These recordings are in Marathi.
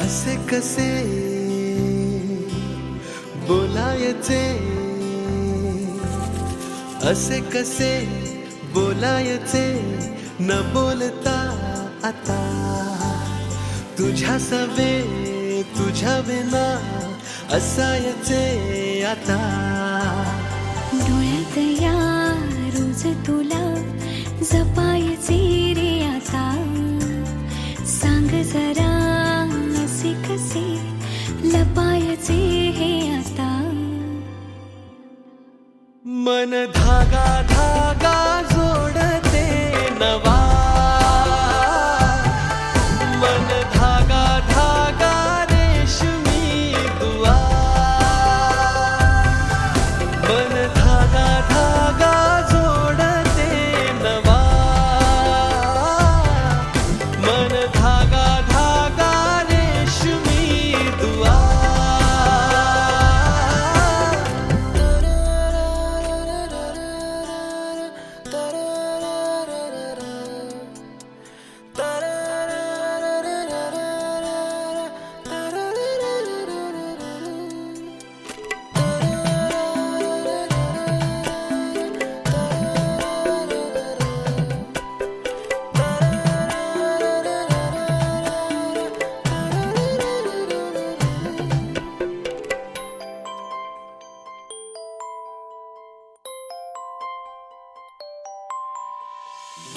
असे कसे बोलायचे, असे कसे बोलायचे न बोलता आता, तुझ्या सवे तुझ्या विना असायचे आता. डोळ्यात या रोज तुला जपायचे रे आता, सांग जरा असे कसे लपायचे हे आता. मन धागा धागा जोडते नवा, मन धागा धागा रेशमी दुआ, मन धागा धागा जोडते नवा, मन धागा धागा रेशमी दुआ.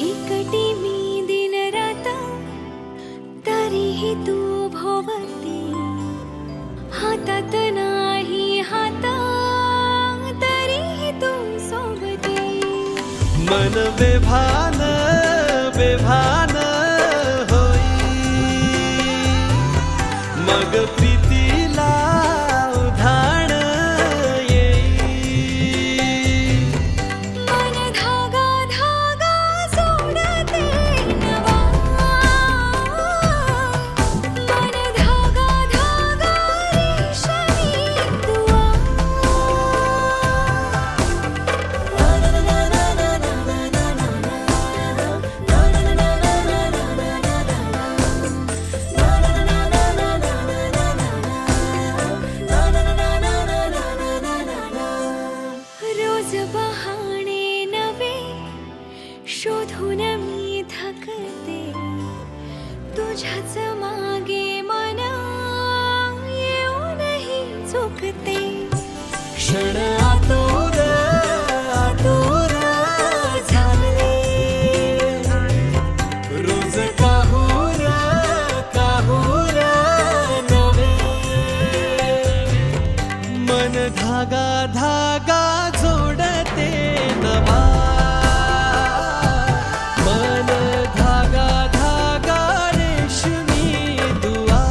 एकटी मी दिन रात तरीही तू भोवती, हातात नाही हात तरीही तू सोबती. मन बेभान बेभान होई, मग प्रीतीला उधाण येई. मन धागा धागा जोडते नवा, मन धागा धागा रेशमी दुआ. रोज बहाणे नवे शोधून मी थकते, तुझ्याच मागे मन येऊनही चुकते. क्षण आतुर आतुर झाले, रोज काहूर काहूर नवे. मन धागा धागा जोडते नवा, मन धागा धागा रेशमी दुआ,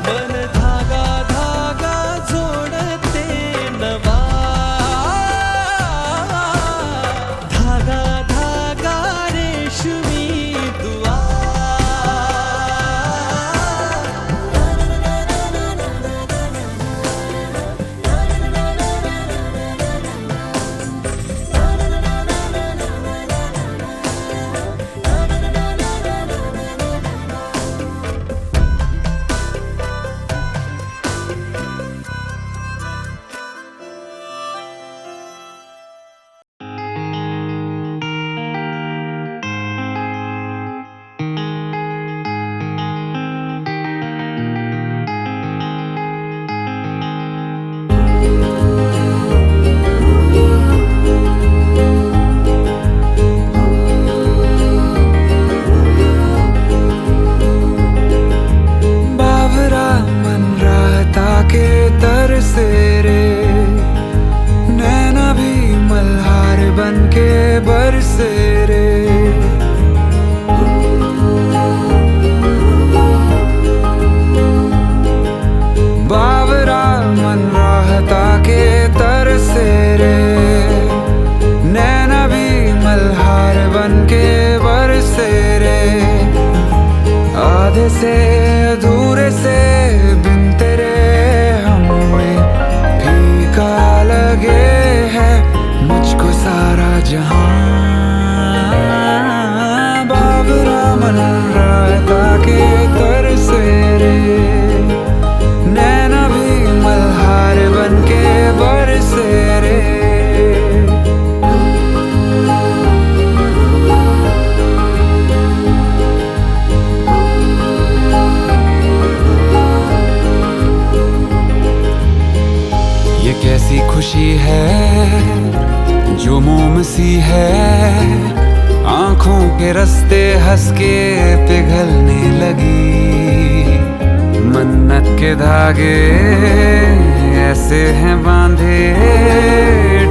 मन धागा धागा जोडते नवा, धागा धागा रेशमी दुआ. बरसे रे, बावरा मन राहता के तरसे रे, नैना भी मल्हार बन के बरसे रे. आधे से अधूरे से बिन तेरे हमें फीका लगे है मुझको सारा जहां. बावरा मन राहता के के रास्ते हंस के पिघलने लगी। मन्नत के धागे ऐसे हैं बांधे,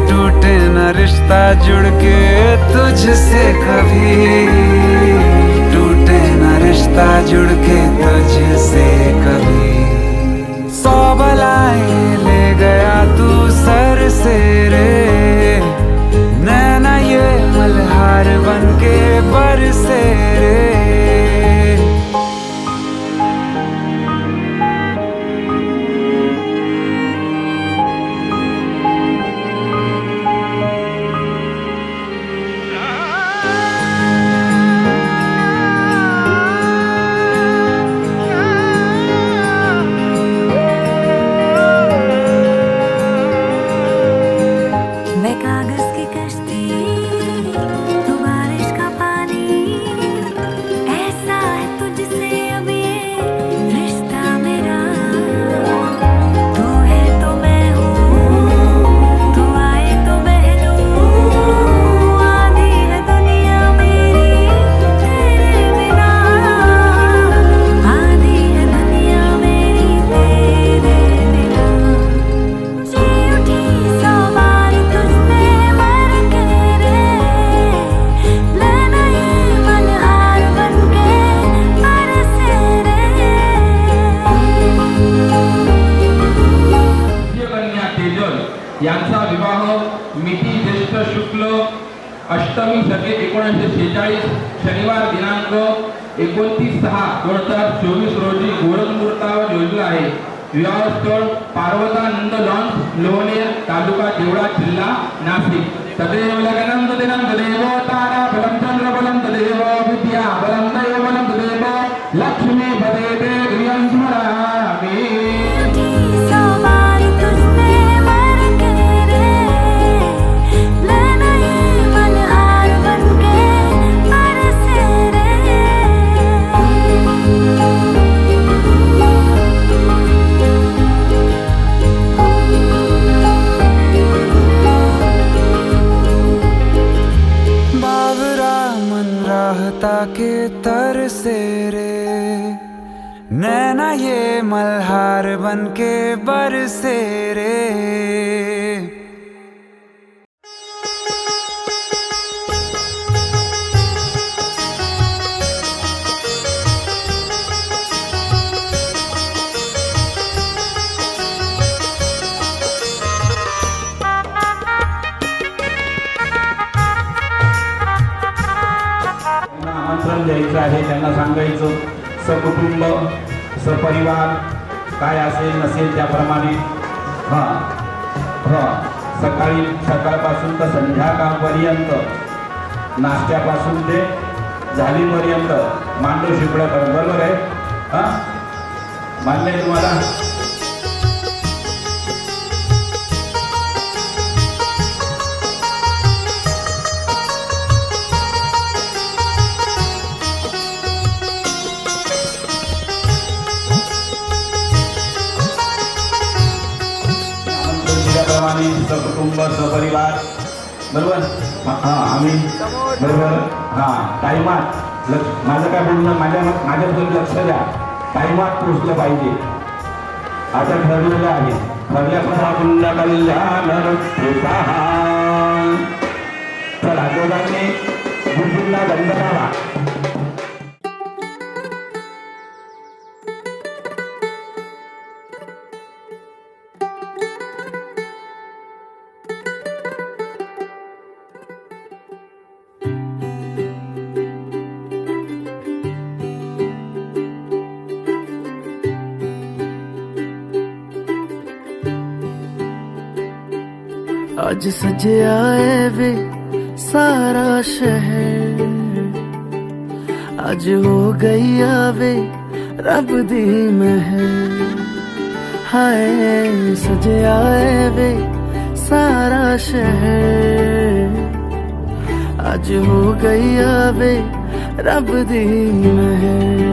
टूटे न रिश्ता जुड़ के तुझसे कभी, टूटे न रिश्ता जुड़ के तुझसे कभी। 100 बलाएं ले गया तू सर से रे, नैना ये मल्हार बन के बरसे रे। यांचा विवाह मिती ज्येष्ठ शुक्ल अष्टमी सके 1946 शनिवार दिनांक 29/6/2024 रोजी गोरखमुहूर्तावर योजला आहे। विवाहस्थळ पार्वतानंद लॉन्स लोणेर तालुका देवळा जिल्हा नाशिक। तदेव लग्नं तदिनं तदेव तारा बलं चंद्र बलं तदेव विद्या बलं दैव बलं तदेव लक्ष्मी पदेते गृहं स्मरामि। के तर से रे, नैना ये मल्हार बन के बरसे रे। द्यायचं आहे, त्यांना सांगायचं सकुटुंब सपरिवार काय असेल नसेल त्याप्रमाणे सकाळपासून तर संध्याकाळपर्यंत नाश्त्यापासून ते झालीपर्यंत मांडव शिकवड्या कर, बरोबर आहे? मान्य आहे तुम्हाला? सकुटुंब सपरिवार, बरोबर? आम्ही बरोबर टाइमात माझं काय बोलणं माझ्याबद्दल लक्ष द्या, टाइमात पोचलं पाहिजे। आता ठरलेलं आहे, ठरल्याप्रमाणे कल्याण चला दोघांनी गुरुजींना वंदनाला। आज सजया है वे सारा शहर, आज हो गई आवे रब दी महर। हाय सजया है वे सारा शहर, आज हो गई आवे रब दी महर।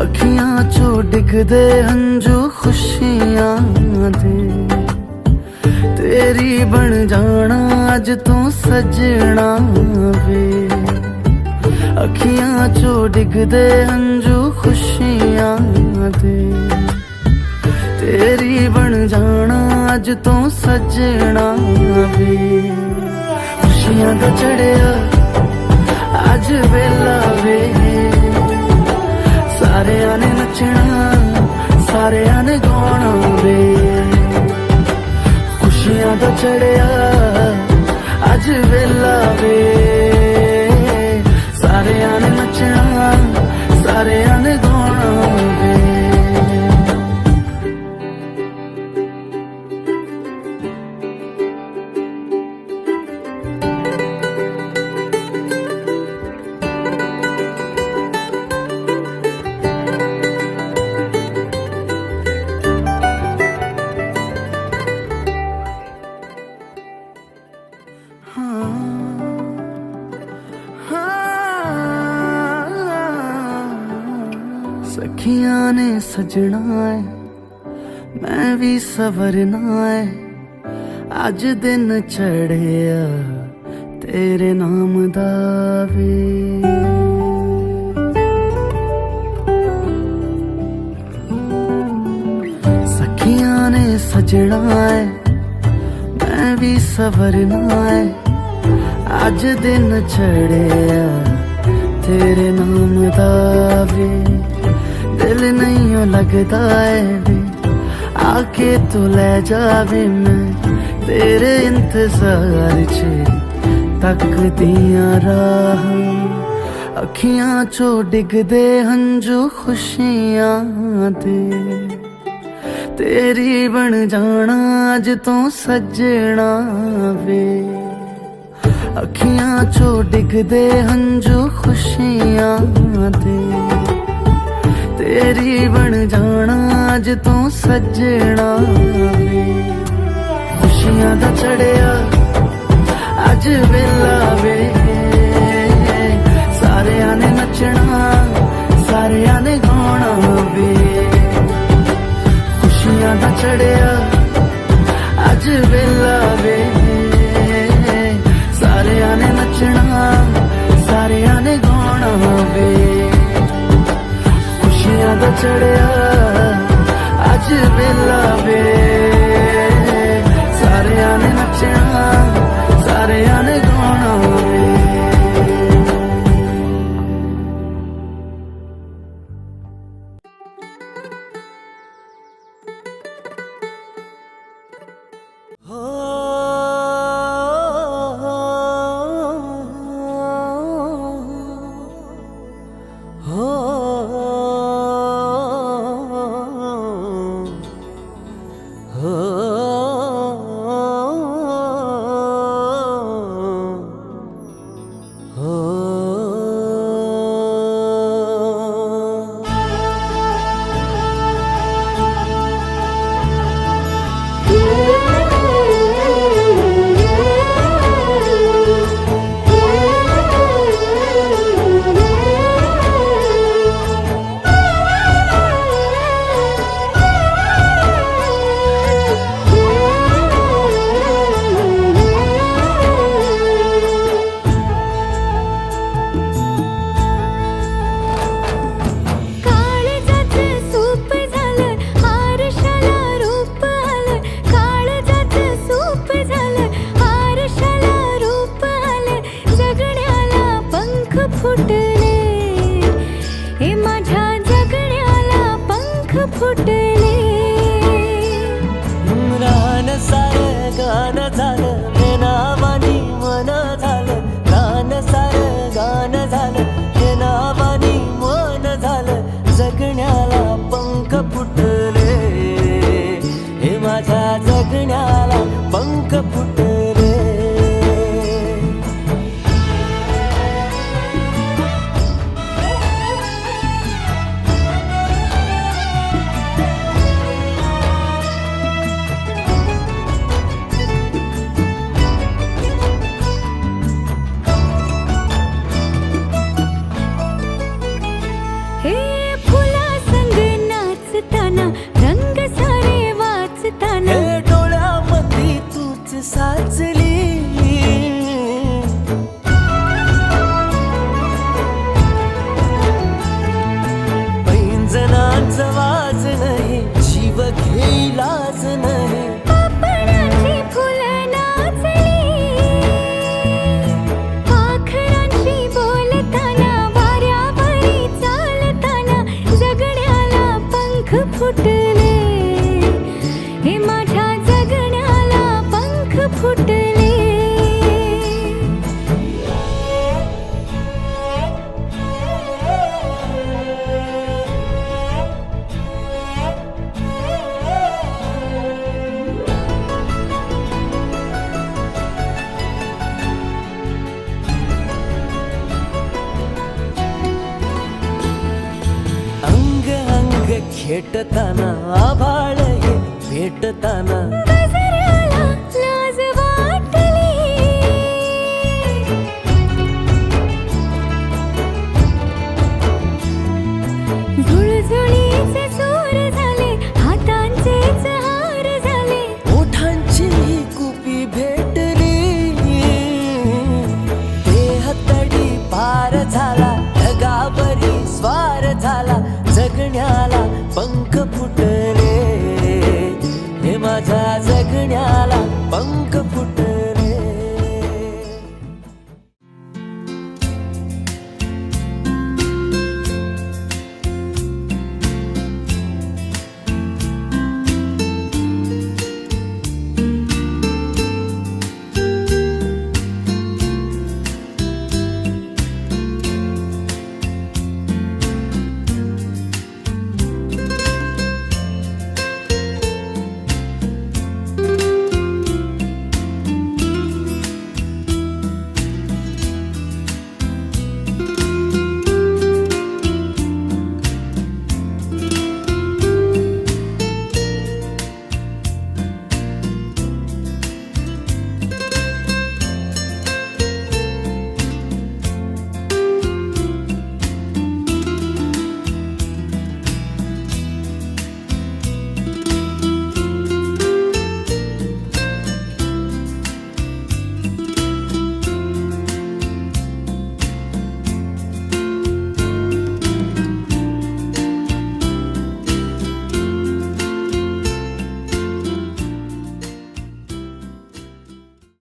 अखियां चो डिगदे हंजू खुशियां दे, तेरी बन जाना अज तो सजना वे अखियां चो डिगदे हंजू खुशियां दे तेरी बन जाना अज तो सजना वे खुशियां दा चढ़िया अज वेला वे सारे ने नचना सारे ने गाना वे खुशियां दा चढ़िया अज वेला वे सारे ने नचना सारे ने गाना वे सखियां ने सजना है मैं भी सवरना है अज दिन चढ़िया तेरे नाम दा वे सखियां ने सजना है मैं भी सवरना है अज दिन चढ़िया तेरे नाम दा वे दिल नहीं लगता है वे आके तू ले जावे मैं तेरे इंतजार च तक दिया राह अखियां चो डिगदे हंजू खुशियां दे तेरी बन जाना अज तो सजना वे अखियां चो डिगदे हंजू खुशियां दे तेरी बन जाना अज तो सजना वे खुशियां दा चढ़िया अज वेला वे सारे ने नचना सारे ने गाना वे खुशियां दा चढ़िया अज वेला वे सारे ने नचना सारे ने गाना वे खुशियां दा चढ़िया अज वेला वे सारे ने नचना सारे ने गाना वे फुटले हे माझ्या जगण्याला पंख फुटले अंग अंग खेटताना आभाळ हे भेटताना